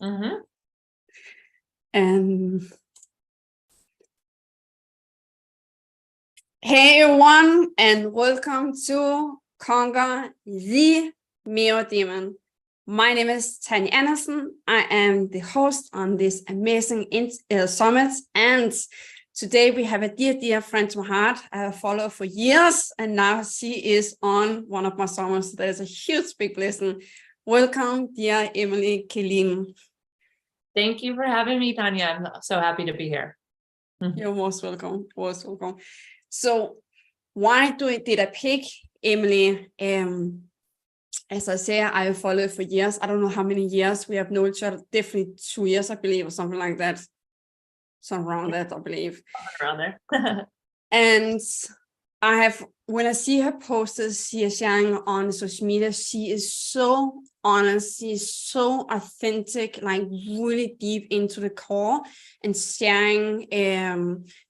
Mm-hmm. And hey everyone, and welcome to Conquer the Male Demon. My name is Tanja Andersen. I am the host on this amazing summit, and today we have a dear friend to my heart. I have followed for years, and now she is on one of my summits. That is a huge big blessing. Welcome, dear Emily Killeen. Thank you for having me, Tanja. I'm so happy to be here. You're most welcome. Most welcome. So why did I pick Emily? As I say, I followed for years. I don't know how many years we have known each other. Definitely 2 years, I believe, or something like that. Something around that, I believe. Around there. And when I see her posts, she is sharing on social media, she is so honest, she is so authentic, like really deep into the core, and sharing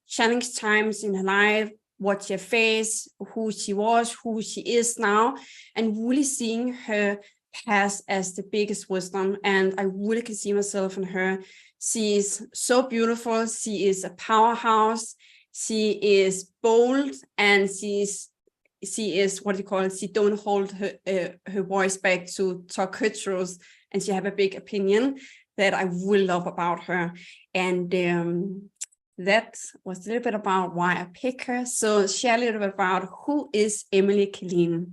challenge times in her life, what she faced, who she was, who she is now, and really seeing her past as the biggest wisdom. And I really can see myself in her. She is so beautiful. She is a powerhouse. She is bold, and she is what you call it. She don't hold her voice back to talk her truth, and she have a big opinion that I really love about her. And that was a little bit about why I pick her. So share a little bit about who is Emily Killeen.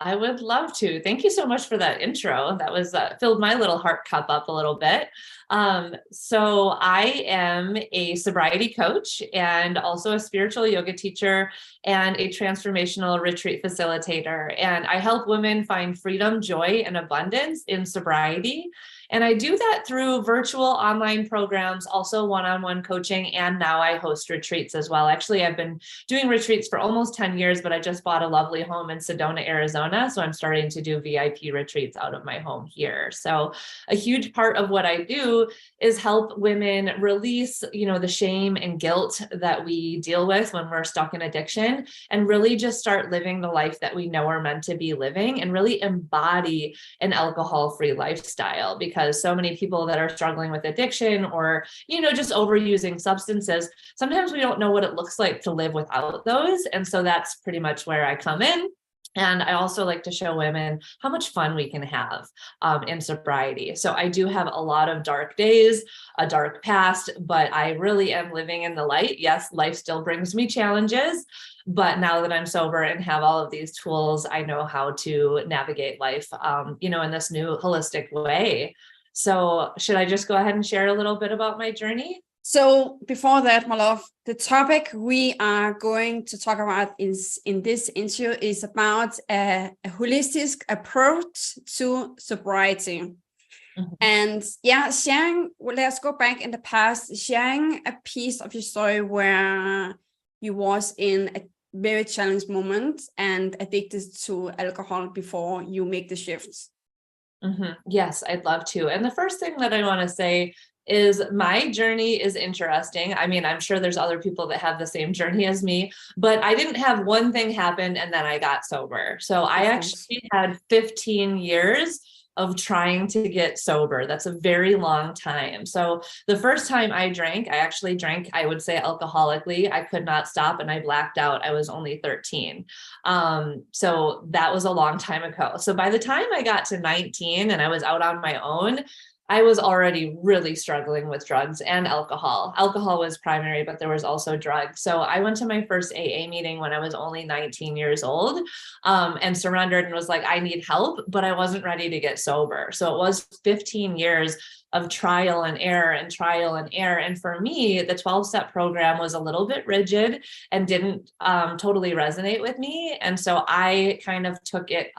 I would love to. Thank you so much for that intro. That was filled my little heart cup up a little bit. So I am a sobriety coach and also a spiritual yoga teacher and a transformational retreat facilitator. And I help women find freedom, joy, and abundance in sobriety. And I do that through virtual online programs, also one-on-one coaching, and now I host retreats as well. Actually, I've been doing retreats for almost 10 years, but I just bought a lovely home in Sedona, Arizona. So I'm starting to do VIP retreats out of my home here. So a huge part of what I do is help women release, the shame and guilt that we deal with when we're stuck in addiction, and really just start living the life that we know we're meant to be living, and really embody an alcohol-free lifestyle. Because so many people that are struggling with addiction or, just overusing substances, sometimes we don't know what it looks like to live without those. And so that's pretty much where I come in. And I also like to show women how much fun we can have in sobriety. So I do have a lot of dark days, a dark past, but I really am living in the light. Yes, life still brings me challenges, but now that I'm sober and have all of these tools, I know how to navigate life, in this new holistic way. So should I just go ahead and share a little bit about my journey? So before that, my love, the topic we are going to talk about in this interview is about a holistic approach to sobriety. Mm-hmm. And let's go back in the past, sharing a piece of your story where you was in a very challenging moment and addicted to alcohol before you make the shifts. Mm-hmm. Yes, I'd love to. And the first thing that I want to say is my journey is interesting. I mean, I'm sure there's other people that have the same journey as me, but I didn't have one thing happen and then I got sober. So I actually had 15 years of trying to get sober. That's a very long time. So the first time I actually drank, I would say alcoholically. I could not stop and I blacked out. I was only 13. So that was a long time ago. So by the time I got to 19 and I was out on my own, I was already really struggling with drugs and alcohol. Alcohol was primary, but there was also drugs. So I went to my first AA meeting when I was only 19 years old, and surrendered and was like, I need help, but I wasn't ready to get sober. So it was 15 years of trial and error and trial and error. And for me, the 12-step program was a little bit rigid and didn't totally resonate with me. And so I kind of took it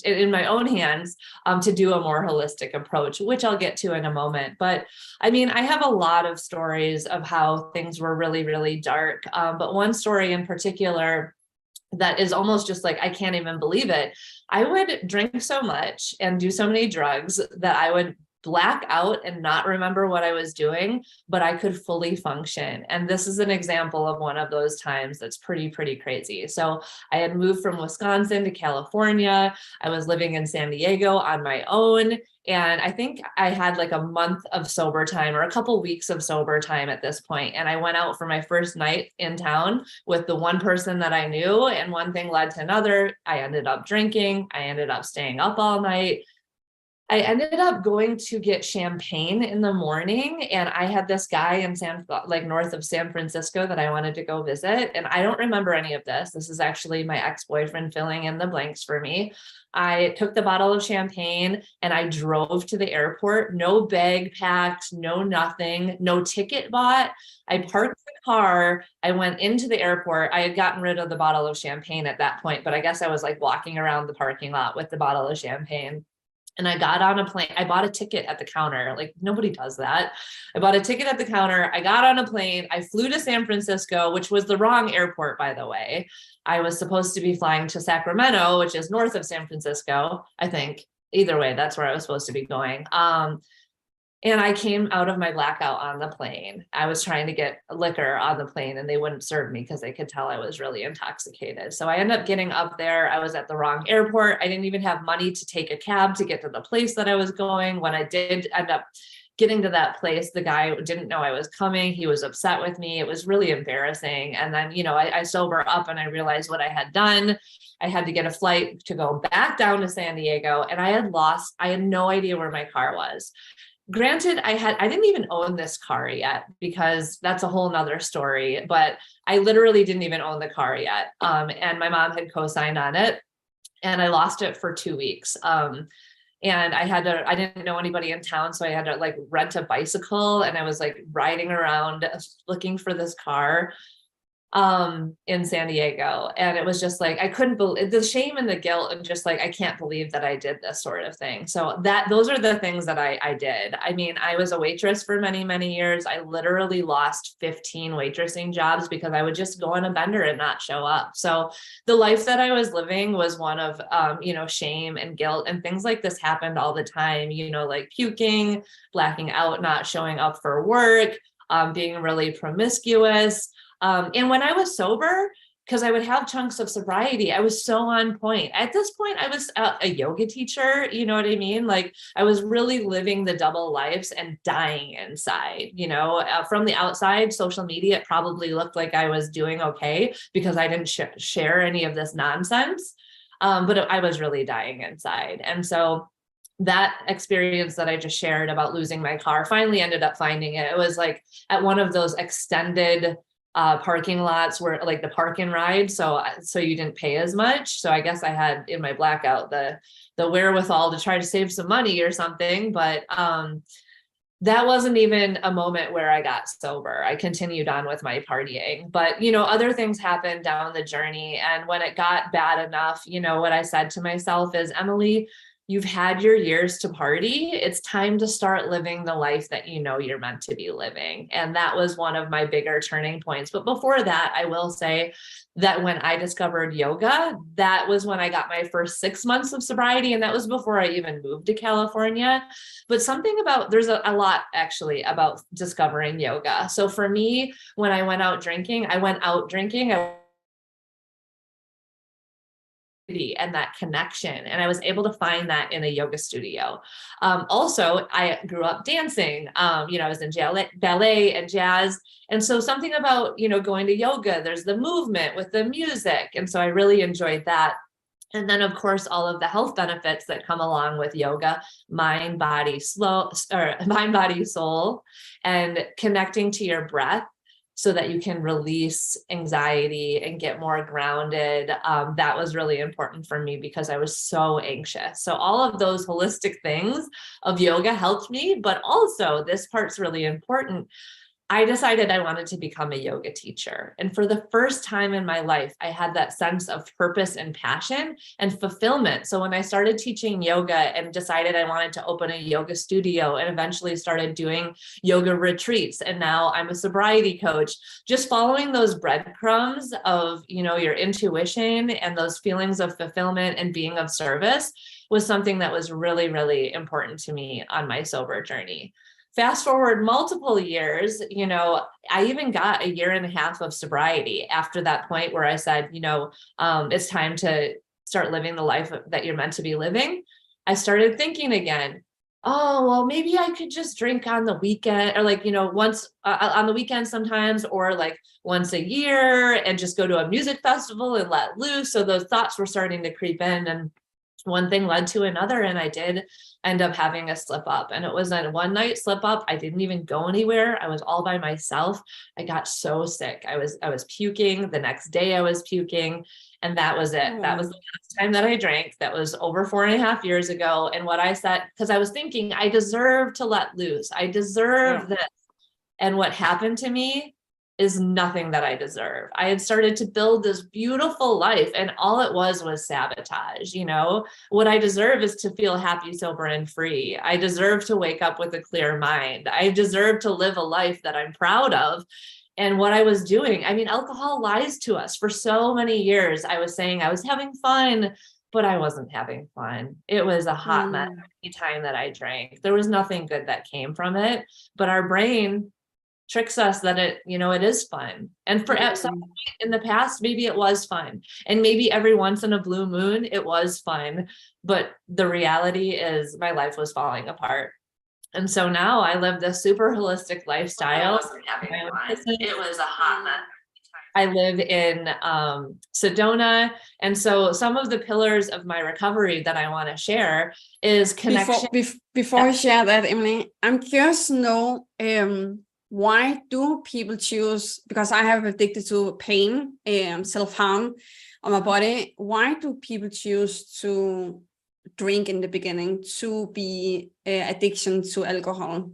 in my own hands to do a more holistic approach, which I'll get to in a moment. But I mean, I have a lot of stories of how things were really, really dark. But one story in particular that is almost just like, I can't even believe it. I would drink so much and do so many drugs that I would black out and not remember what I was doing, but I could fully function. And this is an example of one of those times that's pretty crazy. So I had moved from Wisconsin to California. I was living in San Diego on my own. And I think I had like a month of sober time or a couple weeks of sober time at this point. And I went out for my first night in town with the one person that I knew, and one thing led to another. I ended up drinking. I ended up staying up all night. I ended up going to get champagne in the morning, and I had this guy in north of San Francisco that I wanted to go visit. And I don't remember any of this. This is actually my ex-boyfriend filling in the blanks for me. I took the bottle of champagne and I drove to the airport, no bag packed, no nothing, no ticket bought. I parked the car. I went into the airport. I had gotten rid of the bottle of champagne at that point, but I guess I was like walking around the parking lot with the bottle of champagne. And I got on a plane. I bought a ticket at the counter. Like, nobody does that. I bought a ticket at the counter. I got on a plane. I flew to San Francisco, which was the wrong airport, by the way. I was supposed to be flying to Sacramento, which is north of San Francisco, I think. Either way, that's where I was supposed to be going. And I came out of my blackout on the plane. I was trying to get liquor on the plane and they wouldn't serve me because they could tell I was really intoxicated. So I ended up getting up there. I was at the wrong airport. I didn't even have money to take a cab to get to the place that I was going. When I did end up getting to that place, the guy didn't know I was coming. He was upset with me. It was really embarrassing. And then, I sober up and I realized what I had done. I had to get a flight to go back down to San Diego, and I had no idea where my car was. Granted, I didn't even own this car yet, because that's a whole nother story, but I literally didn't even own the car yet. And my mom had co-signed on it, and I lost it for 2 weeks. And I didn't know anybody in town. So I had to like rent a bicycle, and I was like riding around looking for this car in San Diego. And it was just like, I couldn't believe the shame and the guilt, and just like, I can't believe that I did this sort of thing. So those are the things that I did. I mean, I was a waitress for many years. I literally lost 15 waitressing jobs because I would just go on a bender and not show up. So the life that I was living was one of, shame and guilt, and things like this happened all the time, like puking, blacking out, not showing up for work, being really promiscuous. And when I was sober, because I would have chunks of sobriety, I was so on point. At this point, I was a yoga teacher, you know what I mean? Like, I was really living the double lives and dying inside, from the outside, social media, it probably looked like I was doing okay because I didn't share any of this nonsense. But I was really dying inside. And so that experience that I just shared about losing my car, finally ended up finding it. It was like at one of those extended parking lots where like the park and ride. So you didn't pay as much. So I guess I had in my blackout, the wherewithal to try to save some money or something. But that wasn't even a moment where I got sober. I continued on with my partying, but other things happened down the journey. And when it got bad enough, what I said to myself is, Emily, you've had your years to party. It's time to start living the life that you're meant to be living. And that was one of my bigger turning points. But before that, I will say that when I discovered yoga, that was when I got my first 6 months of sobriety. And that was before I even moved to California. But there's a lot actually about discovering yoga. So for me, when I went out drinking, and that connection. And I was able to find that in a yoga studio. Also, I grew up dancing. I was in ballet and jazz. And so something about, going to yoga, there's the movement with the music. And so I really enjoyed that. And then, of course, all of the health benefits that come along with yoga, mind, body, soul, and connecting to your breath, so that you can release anxiety and get more grounded. That was really important for me because I was so anxious. So all of those holistic things of yoga helped me, but also this part's really important. I decided I wanted to become a yoga teacher. And for the first time in my life, I had that sense of purpose and passion and fulfillment. So when I started teaching yoga and decided I wanted to open a yoga studio and eventually started doing yoga retreats, and now I'm a sobriety coach, just following those breadcrumbs of, your intuition and those feelings of fulfillment and being of service was something that was really, really important to me on my sober journey. Fast forward multiple years, I even got a year and a half of sobriety after that point where I said, it's time to start living the life that you're meant to be living. I started thinking again, oh, well, maybe I could just drink on the weekend or once on the weekend sometimes, or like once a year and just go to a music festival and let loose. So those thoughts were starting to creep in, and one thing led to another, and I did end up having a slip up, and it was a one night slip up. I didn't even go anywhere. I was all by myself. I got so sick. I was puking. The next day I was puking, and that was it. That was the last time that I drank. That was over 4.5 years ago. And what I said, because I was thinking I deserve to let loose. I deserve this. And what happened to me is nothing that I deserve. I had started to build this beautiful life, and all it was sabotage. What I deserve is to feel happy, sober, and free. I deserve to wake up with a clear mind. I deserve to live a life that I'm proud of. And what I was doing, alcohol lies to us. For so many years, I was saying I was having fun, but I wasn't having fun. It was a hot mess every time that I drank. There was nothing good that came from it, but our brain tricks us that it is fun. And for at some point in the past, maybe it was fun. And maybe every once in a blue moon, it was fun. But the reality is my life was falling apart. And so now I live this super holistic lifestyle. It was a hot mess. I live in Sedona. And so some of the pillars of my recovery that I want to share is connection. Before I share that, Emily, I'm curious to know, why do people choose, because I have addicted to pain and self-harm on my body, why do people choose to drink in the beginning, to be addiction to alcohol?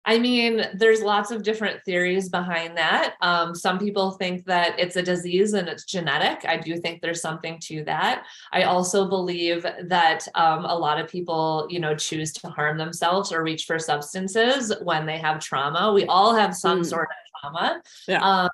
There's lots of different theories behind that. Some people think that it's a disease and it's genetic. I do think there's something to that. I also believe that a lot of people, choose to harm themselves or reach for substances when they have trauma. We all have some sort of trauma. Yeah.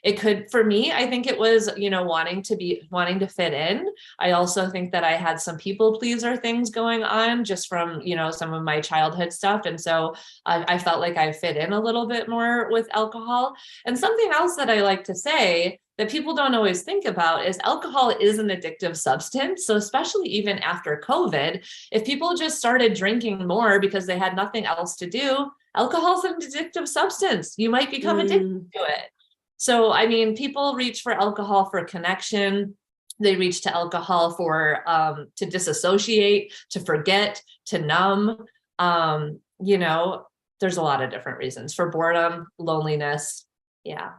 It could, for me, I think it was, wanting to fit in. I also think that I had some people pleaser things going on just from, some of my childhood stuff. And so I felt like I fit in a little bit more with alcohol. And something else that I like to say that people don't always think about is alcohol is an addictive substance. So especially even after COVID, if people just started drinking more because they had nothing else to do, alcohol is an addictive substance. You might become addicted to it. So, people reach for alcohol for connection. They reach to alcohol for, to disassociate, to forget, to numb. There's a lot of different reasons for boredom, loneliness. Yeah.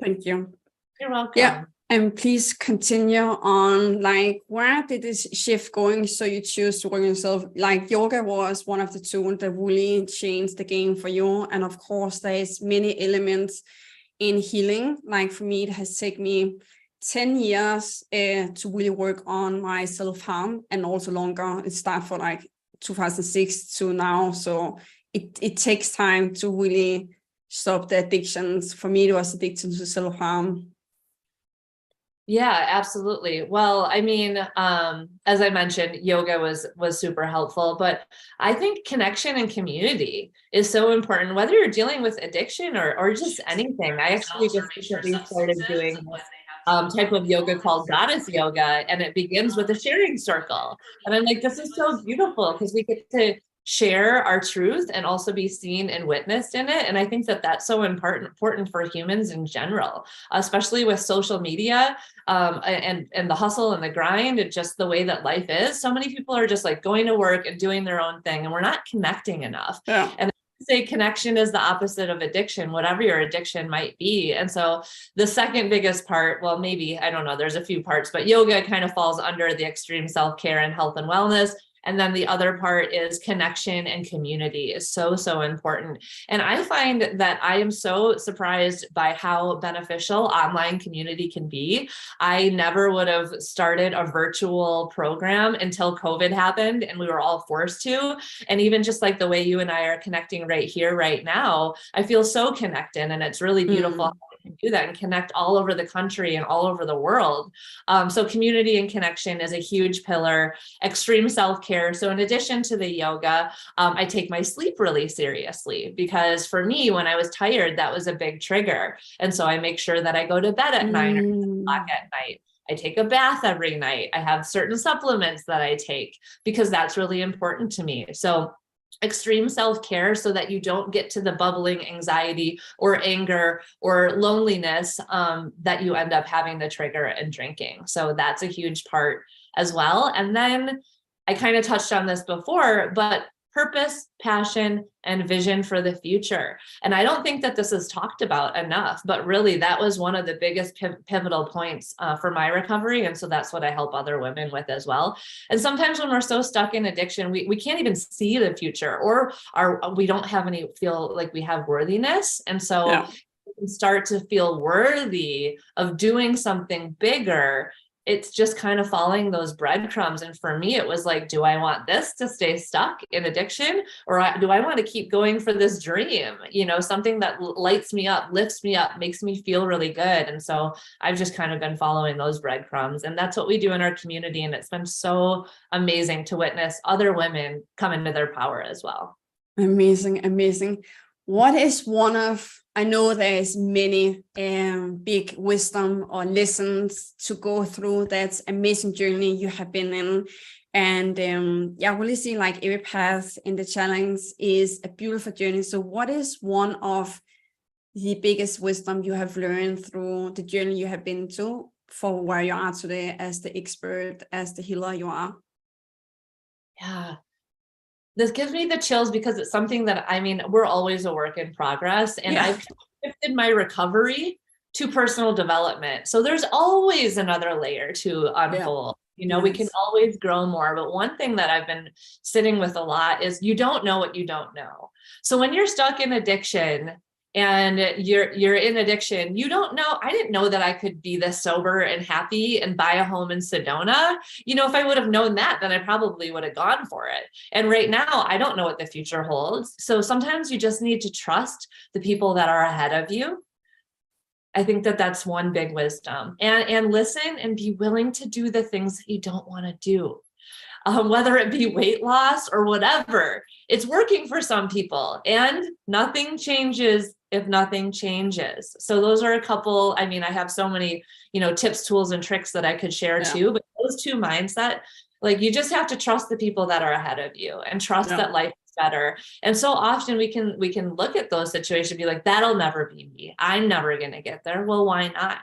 Thank you. You're welcome. Yeah. And please continue on, where did this shift going? So you choose to work on yourself. Yoga was one of the tools that really changed the game for you. And of course, there's many elements in healing. For me, it has taken me 10 years to really work on my self-harm, and also longer. It started for 2006 to now. So it takes time to really stop the addictions. For me, it was addiction to self-harm. Yeah, absolutely. Well, as I mentioned, yoga was super helpful, but I think connection and community is so important, whether you're dealing with addiction or just anything. I actually just recently started doing type of yoga called goddess yoga, and it begins with a sharing circle. And I'm like, this is so beautiful because we get to share our truth and also be seen and witnessed in it. And I think that that's so important for humans in general, especially with social media and the hustle and the grind and just the way that life is. So many people are just going to work and doing their own thing, and we're not connecting enough. Yeah. And say connection is the opposite of addiction, whatever your addiction might be. And so the second biggest part, well, maybe, I don't know, there's a few parts, but yoga kind of falls under the extreme self-care and health and wellness. And then the other part is connection and community is so, so important. And I find that I am so surprised by how beneficial online community can be. I never would have started a virtual program until COVID happened and we were all forced to. And even just like the way you and I are connecting right here, right now, I feel so connected, and it's really beautiful how we can do that and connect all over the country and all over the world. So community and connection is a huge pillar. Extreme self-care. So in addition to the yoga, I take my sleep really seriously, because for me, when I was tired, that was a big trigger. And so I make sure that I go to bed at 9 or 10 o'clock at night. I take a bath every night. I have certain supplements that I take because that's really important to me. So extreme self-care, so that you don't get to the bubbling anxiety or anger or loneliness that you end up having the trigger and drinking. So that's a huge part as well. And then I kind of touched on this before, but purpose, passion, and vision for the future. And I don't think that this is talked about enough, but really that was one of the biggest pivotal points for my recovery. And so that's what I help other women with as well. And sometimes when we're so stuck in addiction, we can't even see the future, or we don't have feel like we have worthiness. And so we can start to feel worthy of doing something bigger. It's just kind of following those breadcrumbs. And for me, it was like, do I want this to stay stuck in addiction? Or do I want to keep going for this dream? Something that lights me up, lifts me up, makes me feel really good. And so I've just kind of been following those breadcrumbs. And that's what we do in our community. And it's been so amazing to witness other women come into their power as well. Amazing, amazing. What is I know there's many big wisdom or lessons to go through that amazing journey you have been in. And really see like every path in the challenge is a beautiful journey. So what is one of the biggest wisdom you have learned through the journey you have been to for where you are today as the expert, as the healer you are? Yeah. This gives me the chills because it's something that, we're always a work in progress, and I've shifted my recovery to personal development. So there's always another layer to unfold. We can always grow more. But one thing that I've been sitting with a lot is you don't know what you don't know. So when you're stuck in addiction, and you're in addiction, you don't know. I didn't know that I could be this sober and happy and buy a home in Sedona. If I would have known that, then I probably would have gone for it. And right now, I don't know what the future holds. So sometimes you just need to trust the people that are ahead of you. I think that that's one big wisdom. And listen and be willing to do the things that you don't want to do. Whether it be weight loss or whatever, it's working for some people, and nothing changes if nothing changes. So those are a couple, I have so many, tips, tools, and tricks that I could share too, but those two mindset, like you just have to trust the people that are ahead of you and trust that life is better. And so often we can look at those situations and be like, that'll never be me. I'm never going to get there. Well, why not?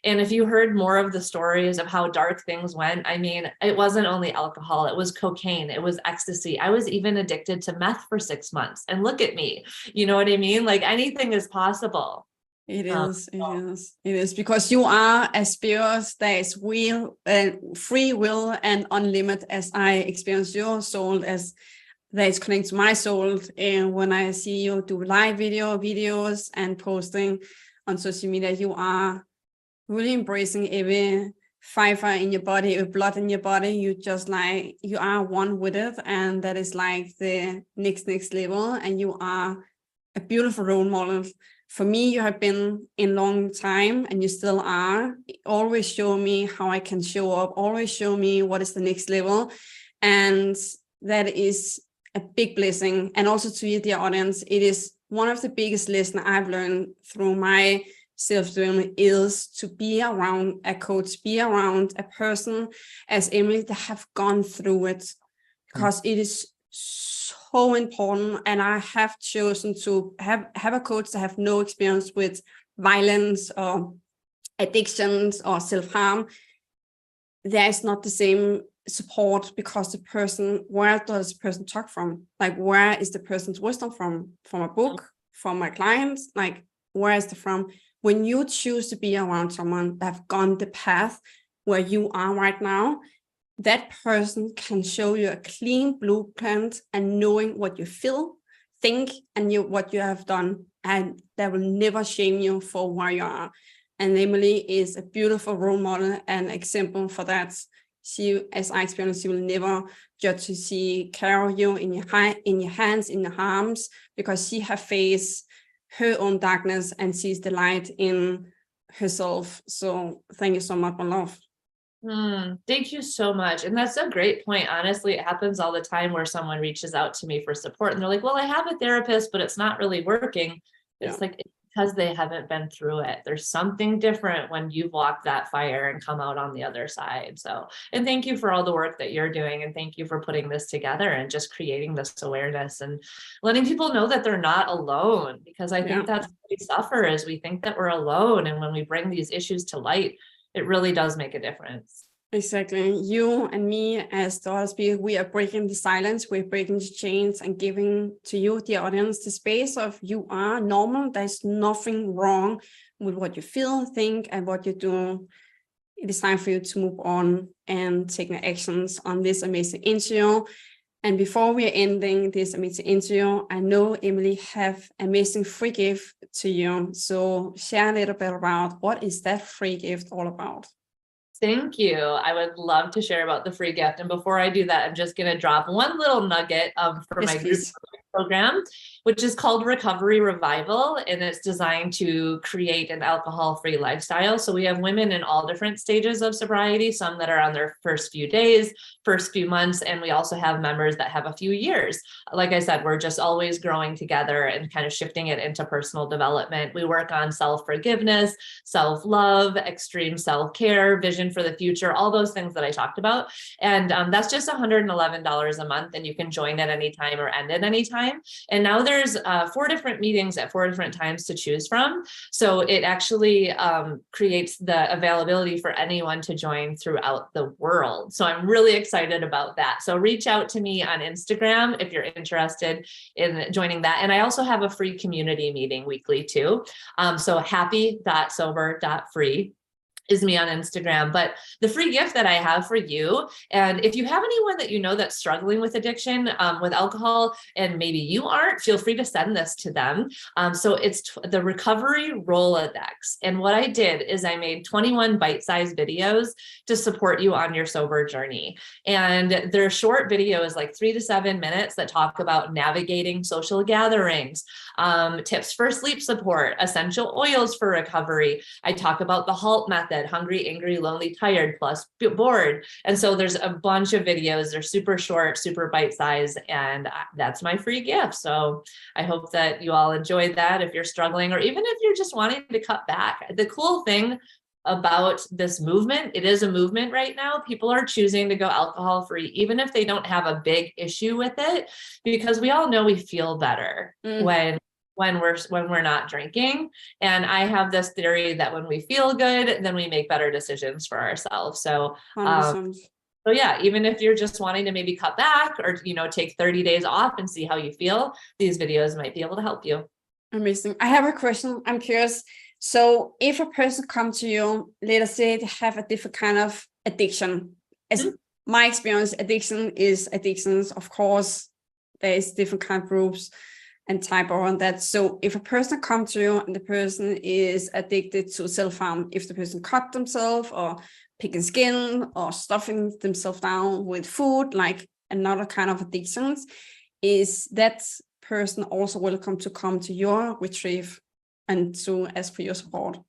And if you heard more of the stories of how dark things went, it wasn't only alcohol, it was cocaine, it was ecstasy. I was even addicted to meth for 6 months. And look at me, you know what I mean? Like anything is possible. It is because you are a spirit that is free will and unlimited, as I experience your soul as that is connected to my soul. And when I see you do live videos and posting on social media, you are really embracing every fiber in your body, every blood in your body. You are one with it. And that is like the next level. And you are a beautiful role model. For me, you have been in long time and you still are. Always show me how I can show up. Always show me what is the next level. And that is a big blessing. And also to you, dear audience, it is one of the biggest lessons I've learned through my self-development is to be around a coach, be around a person as Emily that have gone through it, because it is so important. And I have chosen to have a coach that have no experience with violence or addictions or self-harm. There is not the same support because where does the person talk from? Like, where is the person's wisdom from? From a book, from my clients? Like, where is it from? When you choose to be around someone that have gone the path where you are right now, that person can show you a clean blueprint and knowing what you feel, think, and what you have done, and that will never shame you for where you are. And Emily is a beautiful role model and example for that. She, as I experienced, she will never judge you. She carry you in your hands, in your arms, because she has faced her own darkness and sees the light in herself. So thank you so much, my love. Thank you so much. And that's a great point. Honestly, it happens all the time where someone reaches out to me for support and they're like, well, I have a therapist, but it's not really working. It's like, it's because they haven't been through it. There's something different when you've walked that fire and come out on the other side. So, and thank you for all the work that you're doing. And thank you for putting this together and just creating this awareness and letting people know that they're not alone, because I think that's what we suffer, is we think that we're alone. And when we bring these issues to light, it really does make a difference. Exactly. You and me as the other speaker, we are breaking the silence, we're breaking the chains and giving to you, the audience, the space of you are normal. There's nothing wrong with what you feel, think, and what you do. It is time for you to move on and take actions on this amazing interview. And before we are ending this amazing interview, I know Emily have amazing free gift to you. So share a little bit about what is that free gift all about? Thank you. I would love to share about the free gift. And before I do that, I'm just going to drop one little nugget for my group program, which is called Recovery Revival. And it's designed to create an alcohol-free lifestyle. So we have women in all different stages of sobriety, some that are on their first few days, first few months. And we also have members that have a few years. Like I said, we're just always growing together and kind of shifting it into personal development. We work on self-forgiveness, self-love, extreme self-care, vision for the future, all those things that I talked about. And that's just $111 a month. And you can join at any time or end at any time. And now there's 4 different meetings at 4 different times to choose from. So it actually creates the availability for anyone to join throughout the world. So I'm really excited about that. So reach out to me on Instagram if you're interested in joining that. And I also have a free community meeting weekly too. So happy.sober.free is me on Instagram. But the free gift that I have for you, and if you have anyone that you know that's struggling with addiction, with alcohol, and maybe you aren't, feel free to send this to them. So it's the Recovery Rolodex. And what I did is I made 21 bite-sized videos to support you on your sober journey. And they're short videos, like 3 to 7 minutes, that talk about navigating social gatherings, tips for sleep support, essential oils for recovery. I talk about the HALT method, hungry, angry, lonely, tired, plus bored. And so there's a bunch of videos. They're super short, super bite-sized, and that's my free gift. So I hope that you all enjoyed that if you're struggling, or even if you're just wanting to cut back. The cool thing about this movement, it is a movement right now. People are choosing to go alcohol free, even if they don't have a big issue with it, because we all know we feel better when we're not drinking. And I have this theory that when we feel good, then we make better decisions for ourselves. So, so yeah, even if you're just wanting to maybe cut back or, take 30 days off and see how you feel, these videos might be able to help you. Amazing. I have a question. I'm curious. So if a person comes to you, let us say they have a different kind of addiction. As my experience, addiction is addictions. Of course, there is different kind of groups and type around that. So if a person comes to you and the person is addicted to self-harm, if the person cut themselves or picking skin or stuffing themselves down with food, like another kind of addictions, is that person also welcome to come to your retreat and to ask for your support?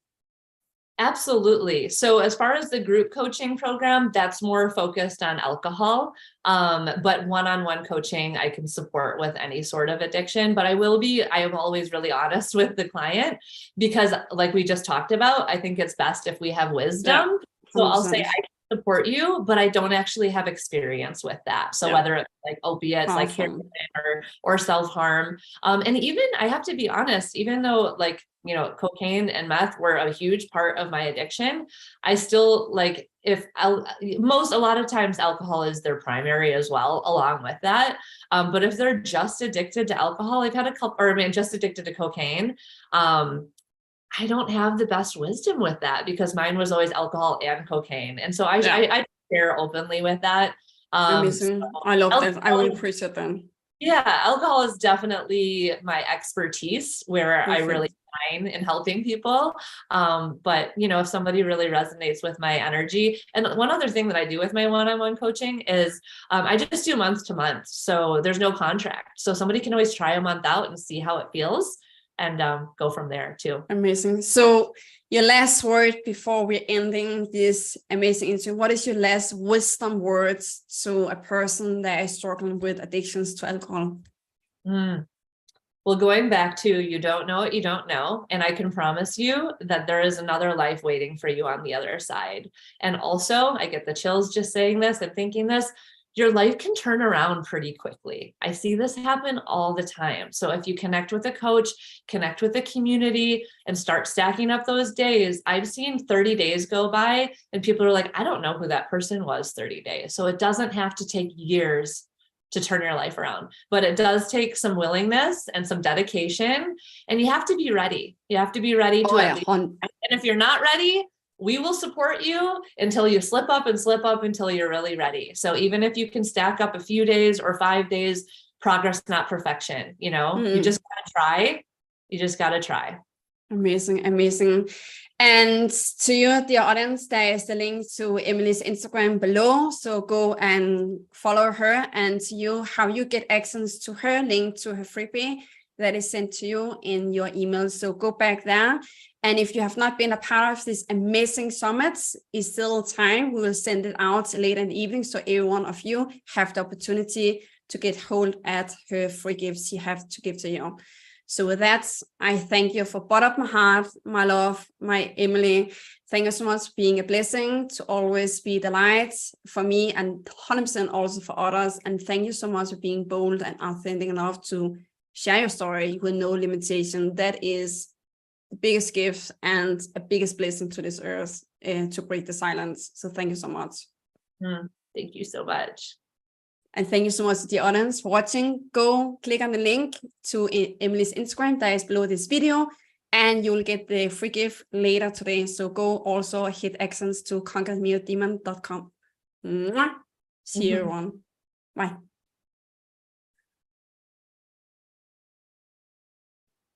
Absolutely. So as far as the group coaching program, that's more focused on alcohol. But one-on-one coaching, I can support with any sort of addiction, but I am always really honest with the client, because like we just talked about, I think it's best if we have wisdom. So I'll say, I can support you, but I don't actually have experience with that. So whether it's like opiates, like heroin or self-harm. And even, I have to be honest, even though cocaine and meth were a huge part of my addiction, I still a lot of times alcohol is their primary as well, along with that. But if they're just addicted to alcohol, I've had a couple, just addicted to cocaine. I don't have the best wisdom with that, because mine was always alcohol and cocaine. And so I share openly with that. Amazing. I love that. I Alcohol, will appreciate that. yeah, alcohol is definitely my expertise where I really Perfect. shine in helping people. But you know, if somebody really resonates with my energy, and one other thing that I do with my one-on-one coaching is I just do month to month. So there's no contract. So somebody can always try a month out and see how it feels and go from there too. Amazing. So your last word before we're ending this amazing interview, what is your last wisdom words to a person that is struggling with addictions to alcohol? Well, going back to you don't know what you don't know. And I can promise you that there is another life waiting for you on the other side. And also, I get the chills just saying this and thinking this. Your life can turn around pretty quickly. I see this happen all the time. So if you connect with a coach, connect with the community, and start stacking up those days, I've seen 30 days go by and people are like, I don't know who that person was 30 days. So it doesn't have to take years to turn your life around, but it does take some willingness and some dedication, and you have to be ready. You have to be ready to at least, and if you're not ready, we will support you until you slip up until you're really ready. So even if you can stack up a few days or 5 days, progress, not perfection, you know, you just gotta try. You just gotta try. Amazing, amazing. And to you, the audience, there is the link to Emily's Instagram below. So go and follow her, and to you, how you get access to her, link to her freebie that is sent to you in your email. So go back there. And if you have not been a part of this amazing summit, it's still time. We will send it out later in the evening. So every one of you have the opportunity to get hold at her free gifts she have to give to you. So with that, I thank you for bottom of my heart, my love, my Emily. Thank you so much for being a blessing, to always be the light for me and 100% also for others. And thank you so much for being bold and authentic enough to share your story with no limitation. That is the biggest gift and a biggest blessing to this earth, to break the silence. So thank you so much. Thank you so much. And thank you so much to the audience for watching. Go click on the link to Emily's Instagram that is below this video, and you will get the free gift later today. So go also hit access to conquermyodemon.com. See you everyone. Bye.